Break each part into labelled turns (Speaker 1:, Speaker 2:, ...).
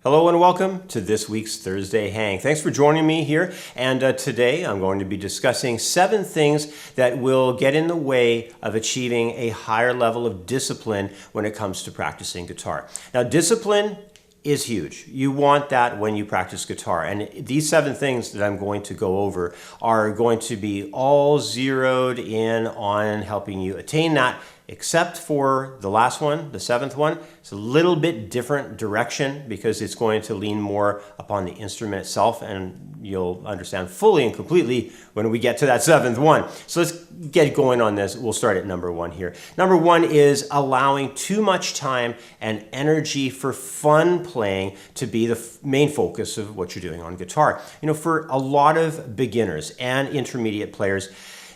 Speaker 1: Hello and welcome to this week's Thursday Hang. Thanks for joining me here. And today I'm going to be discussing 7 things that will get in the way of achieving a higher level of discipline when it comes to practicing guitar. Now, discipline is huge. You want that when you practice guitar. And these 7 things that I'm going to go over are going to be all zeroed in on helping you attain that, except for the last one, the 7th one. It's a little bit different direction because it's going to lean more upon the instrument itself, and you'll understand fully and completely when we get to that 7th one. So let's get going on this. We'll start at number 1 here. Number 1 is allowing too much time and energy for fun playing to be the main focus of what you're doing on guitar. You know, for a lot of beginners and intermediate players,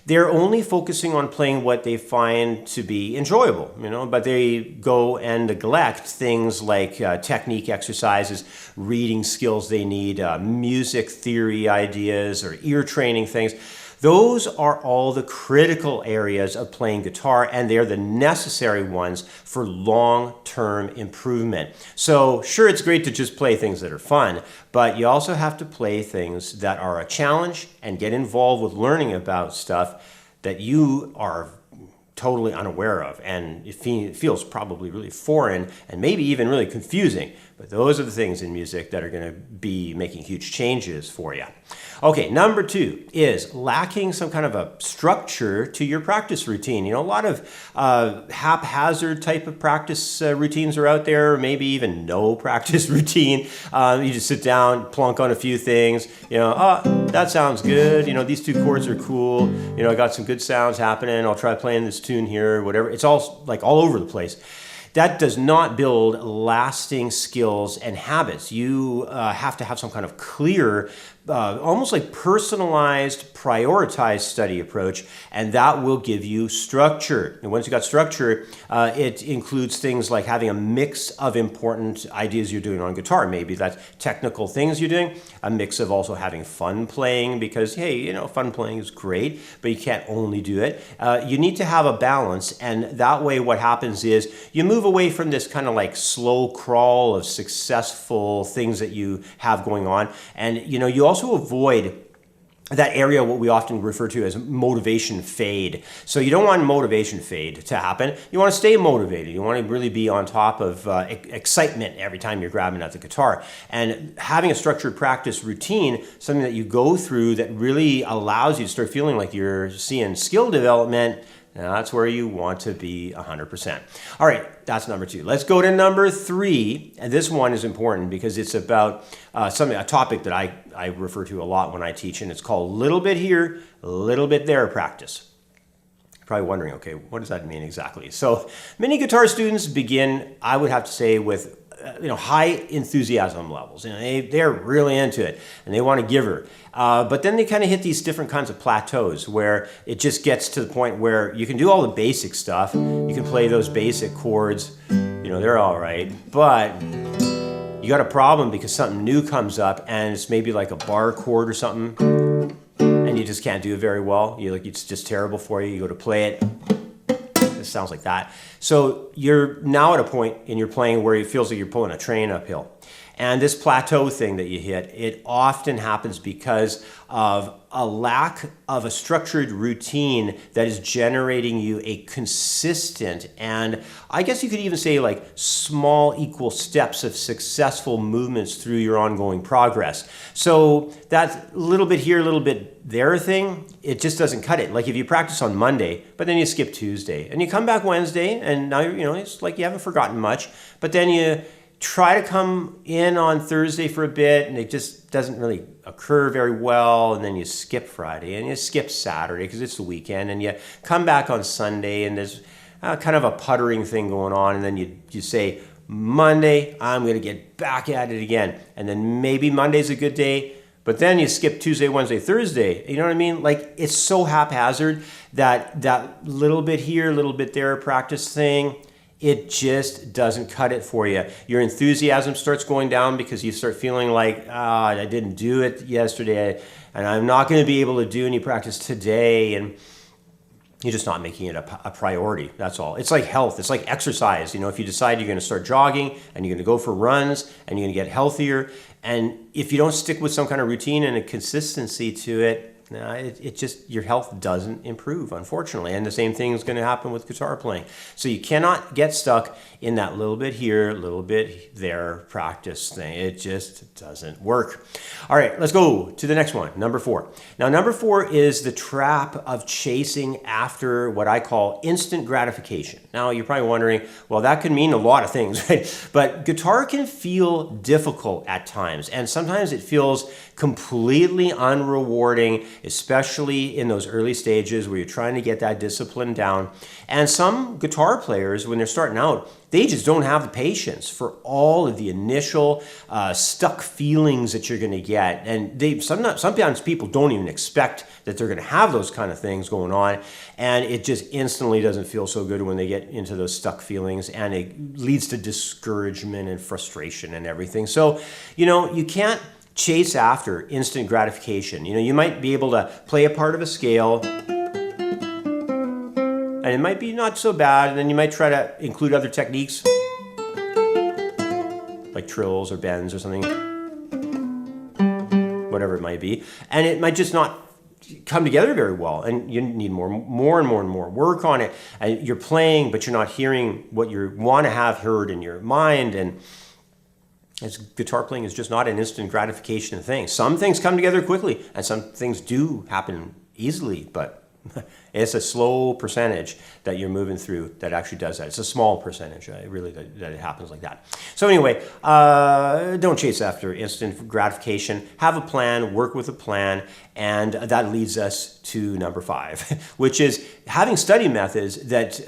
Speaker 1: they're only focusing on playing what they find to be enjoyable, but they go and neglect things like technique exercises, reading skills they need, music theory ideas, or ear training things. Those are all the critical areas of playing guitar, and they're the necessary ones for long-term improvement. So sure, it's great to just play things that are fun, but you also have to play things that are a challenge and get involved with learning about stuff that you are totally unaware of, and it feels probably really foreign and maybe even really confusing. But those are the things in music that are going to be making huge changes for you. Okay, number 2 is lacking some kind of a structure to your practice routine. A lot of haphazard type of practice routines are out there, maybe even no practice routine. You just sit down, plunk on a few things, oh, that sounds good. These 2 chords are cool. I got some good sounds happening. I'll try playing this tune here, whatever. It's all like all over the place. That does not build lasting skills and habits. You have to have some kind of clear, almost like personalized, prioritized study approach, and that will give you structure. And once you got structure, it includes things like having a mix of important ideas you're doing on guitar. Maybe that's technical things you're doing, a mix of also having fun playing, because, hey, fun playing is great, but you can't only do it. You need to have a balance, and that way what happens is you move away from this kind of like slow crawl of successful things that you have going on, and you also avoid that area, what we often refer to as motivation fade. So you don't want motivation fade to happen. You want to stay motivated. You want to really be on top of excitement every time you're grabbing at the guitar. And having a structured practice routine, something that you go through that really allows you to start feeling like you're seeing skill development, now that's where you want to be 100%. All right, that's number 2. Let's go to number 3. And this one is important because it's about a topic that I refer to a lot when I teach, and it's called little bit here, little bit there practice. You're probably wondering, okay, what does that mean exactly? So many guitar students begin, I would have to say, with high enthusiasm levels. They're really into it and they want to give her. But then they kind of hit these different kinds of plateaus where it just gets to the point where you can do all the basic stuff. You can play those basic chords, they're all right, but you got a problem because something new comes up and it's maybe like a bar chord or something and you just can't do it very well. It's just terrible for you. You go to play it. Sounds like that. So you're now at a point in your playing where it feels like you're pulling a train uphill. And this plateau thing that you hit, it often happens because of a lack of a structured routine that is generating you a consistent, and I guess you could even say like small equal steps of successful movements through your ongoing progress. So that little bit here, little bit there thing, it just doesn't cut it. Like if you practice on Monday, but then you skip Tuesday, and you come back Wednesday, and now it's like you haven't forgotten much, but then you try to come in on Thursday for a bit and it just doesn't really occur very well, and then you skip Friday and you skip Saturday because it's the weekend, and you come back on Sunday and there's kind of a puttering thing going on, and then you say, Monday, I'm going to get back at it again, and then maybe Monday's a good day, but then you skip Tuesday, Wednesday, Thursday. You know what I mean? Like, it's so haphazard that little bit here, little bit there practice thing, it just doesn't cut it for you. Your enthusiasm starts going down because you start feeling like, I didn't do it yesterday, and I'm not going to be able to do any practice today. And You're just not making it a priority. That's all. It's like health. It's like exercise. You know, if you decide you're going to start jogging and you're going to go for runs and you're going to get healthier, and if you don't stick with some kind of routine and a consistency to it, it just, your health doesn't improve, unfortunately. And the same thing is going to happen with guitar playing. So you cannot get stuck in that little bit here, little bit there practice thing. It just doesn't work. All right, let's go to the next one, number 4. Now, number 4 is the trap of chasing after what I call instant gratification. Now, you're probably wondering, well, that could mean a lot of things, right? But guitar can feel difficult at times, and sometimes it feels completely unrewarding, especially in those early stages where you're trying to get that discipline down. And some guitar players, when they're starting out, they just don't have the patience for all of the initial stuck feelings that you're going to get. And sometimes people don't even expect that they're going to have those kind of things going on. And it just instantly doesn't feel so good when they get into those stuck feelings. And it leads to discouragement and frustration and everything. So, you know, you can't chase after instant gratification. You know, you might be able to play a part of a scale, and it might be not so bad, and then you might try to include other techniques like trills or bends or something, whatever it might be, and it might just not come together very well, and you need more and more work on it. And you're playing, but you're not hearing what you want to have heard in your mind. And as guitar playing is just not an instant gratification thing. Some things come together quickly, and some things do happen easily, but it's a slow percentage that you're moving through that actually does that. It's a small percentage, really, that it happens like that. So anyway, don't chase after instant gratification. Have a plan, work with a plan, and that leads us to number 5, which is having study methods that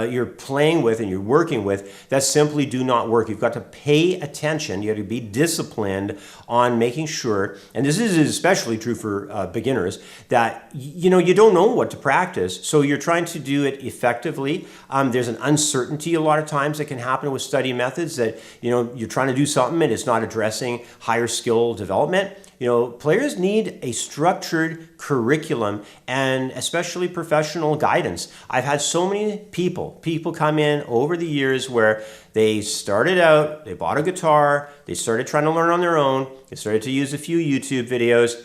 Speaker 1: you're playing with and you're working with that simply do not work. You've got to pay attention. You have to be disciplined on making sure, and this is especially true for beginners, that you know, you don't know what to practice, so you're trying to do it effectively. There's an uncertainty a lot of times that can happen with study methods, that you know, you're trying to do something and it's not addressing higher skill development. You know, players need a structured curriculum and especially professional guidance. I've had so many people come in over the years where they started out, they bought a guitar, they started trying to learn on their own, they started to use a few YouTube videos,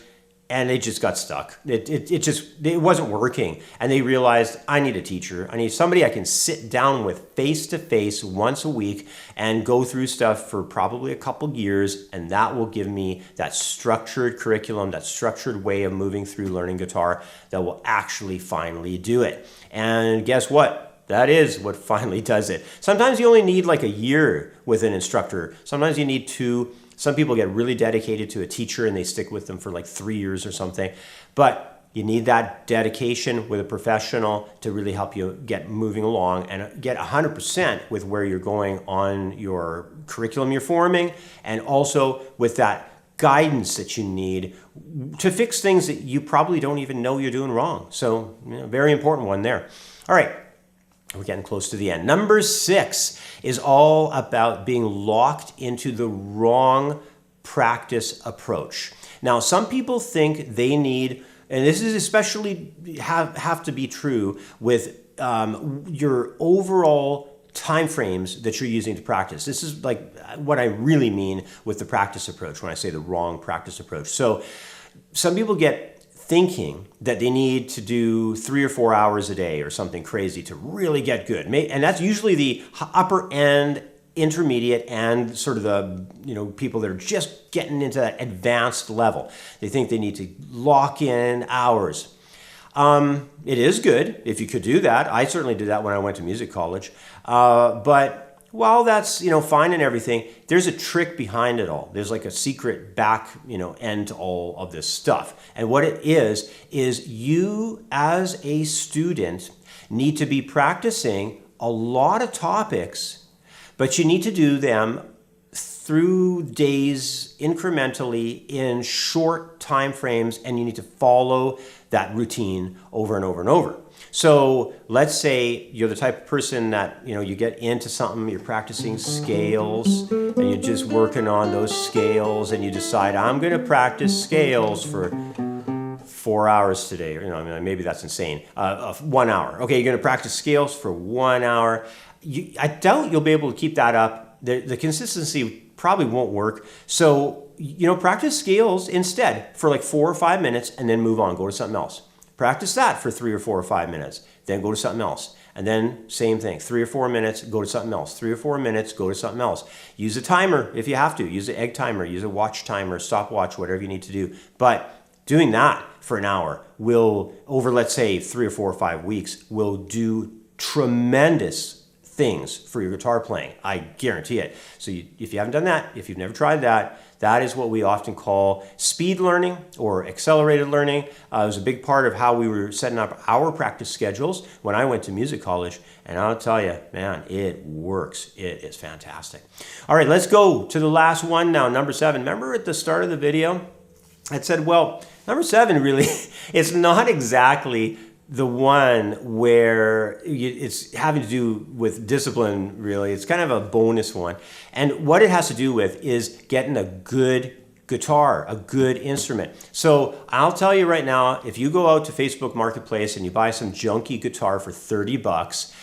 Speaker 1: and they just got stuck. It wasn't working. And they realized, I need a teacher. I need somebody I can sit down with face to face once a week and go through stuff for probably a couple years. And that will give me that structured curriculum, that structured way of moving through learning guitar that will actually finally do it. And guess what? That is what finally does it. Sometimes you only need like a year with an instructor. Sometimes you need 2. Some people get really dedicated to a teacher and they stick with them for like 3 years or something. But you need that dedication with a professional to really help you get moving along and get 100% with where you're going on your curriculum you're forming, and also with that guidance that you need to fix things that you probably don't even know you're doing wrong. So, you know, very important one there. All right. We're getting close to the end. Number 6 is all about being locked into the wrong practice approach. Now, some people think they need, and this is especially have to be true with your overall time frames that you're using to practice. This is like what I really mean with the practice approach when I say the wrong practice approach. So some people get thinking that they need to do 3 or 4 hours a day or something crazy to really get good. And that's usually the upper end, intermediate, and sort of the, you know, people that are just getting into that advanced level. They think they need to lock in hours. It is good if you could do that. I certainly did that when I went to music college. But while that's, you know, fine and everything, there's a trick behind it all. There's like a secret back, you know, end to all of this stuff. And what it is you as a student need to be practicing a lot of topics, but you need to do them through days incrementally in short time frames, and you need to follow that routine over and over and over. So let's say you're the type of person that, you know, you get into something, you're practicing scales, and you're just working on those scales, and you decide, I'm going to practice scales for 4 hours today. Or, I mean, maybe that's insane. 1 hour. Okay, you're going to practice scales for 1 hour. I doubt you'll be able to keep that up. The consistency probably won't work. So, practice scales instead for like 4 or 5 minutes and then move on. Go to something else. Practice that for 3 or 4 or 5 minutes. Then go to something else. And then same thing, 3 or 4 minutes, go to something else. 3 or 4 minutes, go to something else. Use a timer if you have to. Use an egg timer, use a watch timer, stopwatch, whatever you need to do. But doing that for an hour will, over let's say 3 or 4 or 5 weeks, will do tremendous things for your guitar playing. I guarantee it. So if you haven't done that, if you've never tried that, that is what we often call speed learning or accelerated learning. It was a big part of how we were setting up our practice schedules when I went to music college. And I'll tell you, man, it works. It is fantastic. All right, let's go to the last one now, number 7. Remember at the start of the video, I said, well, number 7 really, it's not exactly the one where it's having to do with discipline, really. It's kind of a bonus one. And what it has to do with is getting a good guitar, a good instrument. So I'll tell you right now, if you go out to Facebook Marketplace and you buy some junky guitar for $30,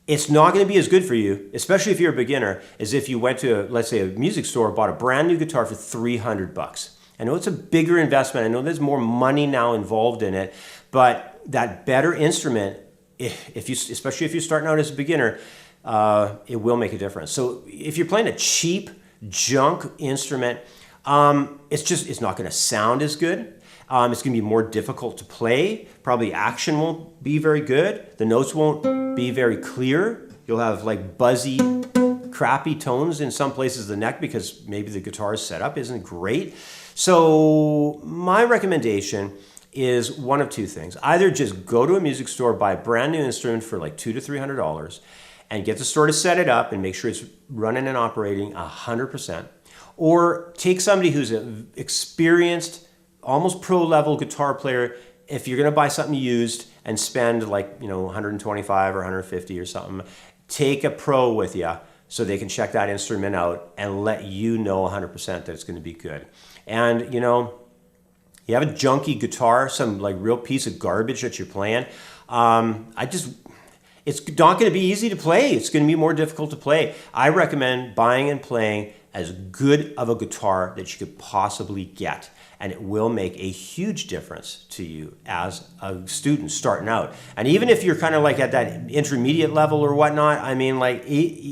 Speaker 1: it's not going to be as good for you, especially if you're a beginner, as if you went to, let's say, a music store, bought a brand new guitar for $300. I know it's a bigger investment. I know there's more money now involved in it, but that better instrument, especially if you're starting out as a beginner, it will make a difference. So if you're playing a cheap junk instrument, it's not going to sound as good. It's going to be more difficult to play. Probably action won't be very good. The notes won't be very clear. You'll have like buzzy, crappy tones in some places of the neck because maybe the guitar's setup isn't great. So my recommendation is one of two things. Either just go to a music store, buy a brand new instrument for like $200 to $300 and get the store to set it up and make sure it's running and operating 100%. Or take somebody who's an experienced, almost pro level guitar player. If you're gonna buy something used and spend like, $125 or $150 or something, take a pro with you so they can check that instrument out and let you know 100% that it's gonna be good. And you have a junky guitar, some like real piece of garbage that you're playing. It's not going to be easy to play. It's going to be more difficult to play. I recommend buying and playing as good of a guitar that you could possibly get. And it will make a huge difference to you as a student starting out. And even if you're kind of like at that intermediate level or whatnot, I mean, like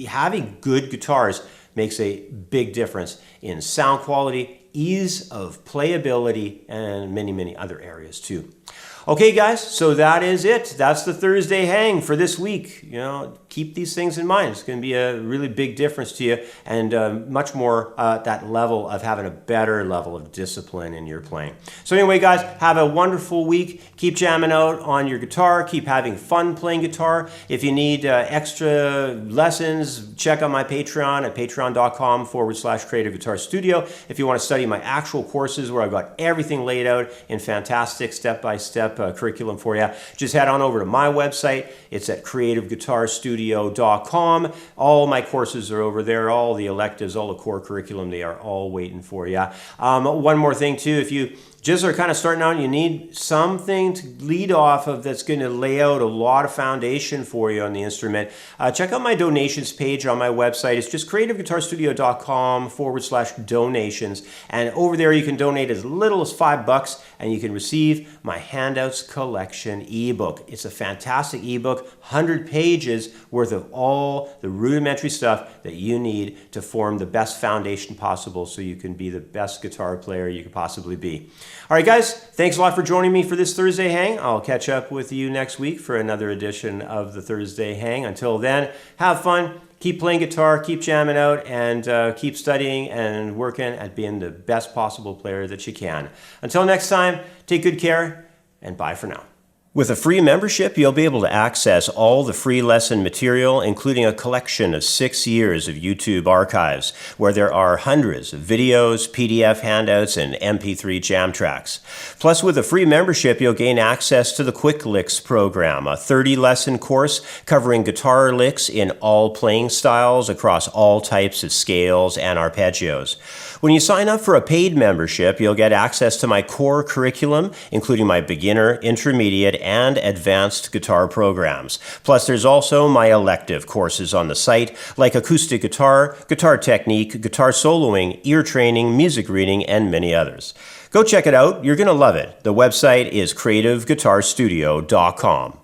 Speaker 1: having good guitars makes a big difference in sound quality, ease of playability, and many, many other areas too. Okay, guys, so that is it. That's the Thursday hang for this week. Keep these things in mind. It's going to be a really big difference to you and much more at that level of having a better level of discipline in your playing. So anyway, guys, have a wonderful week. Keep jamming out on your guitar. Keep having fun playing guitar. If you need extra lessons, check out my Patreon at patreon.com/Creative Guitar Studio. If you want to study my actual courses where I've got everything laid out in fantastic step-by-step curriculum for you, just head on over to my website. It's at creativeguitarstudio.com. All my courses are over there, all the electives, all the core curriculum, they are all waiting for you. One more thing too, if you just are kind of starting out and you need something to lead off of that's going to lay out a lot of foundation for you on the instrument, check out my donations page on my website. It's just creativeguitarstudio.com/donations. And over there you can donate as little as $5 and you can receive my Handouts Collection ebook. It's a fantastic ebook, 100 pages worth of all the rudimentary stuff that you need to form the best foundation possible so you can be the best guitar player you could possibly be. All right, guys, thanks a lot for joining me for this Thursday hang. I'll catch up with you next week for another edition of the Thursday hang. Until then, have fun, keep playing guitar, keep jamming out, and keep studying and working at being the best possible player that you can. Until next time, take good care, and bye for now. With a free membership, you'll be able to access all the free lesson material, including a collection of 6 years of YouTube archives, where there are hundreds of videos, PDF handouts, and MP3 jam tracks. Plus, with a free membership, you'll gain access to the Quick Licks program, a 30-lesson course covering guitar licks in all playing styles across all types of scales and arpeggios. When you sign up for a paid membership, you'll get access to my core curriculum, including my beginner, intermediate, and advanced guitar programs. Plus, there's also my elective courses on the site, like acoustic guitar, guitar technique, guitar soloing, ear training, music reading, and many others. Go check it out. You're going to love it. The website is creativeguitarstudio.com.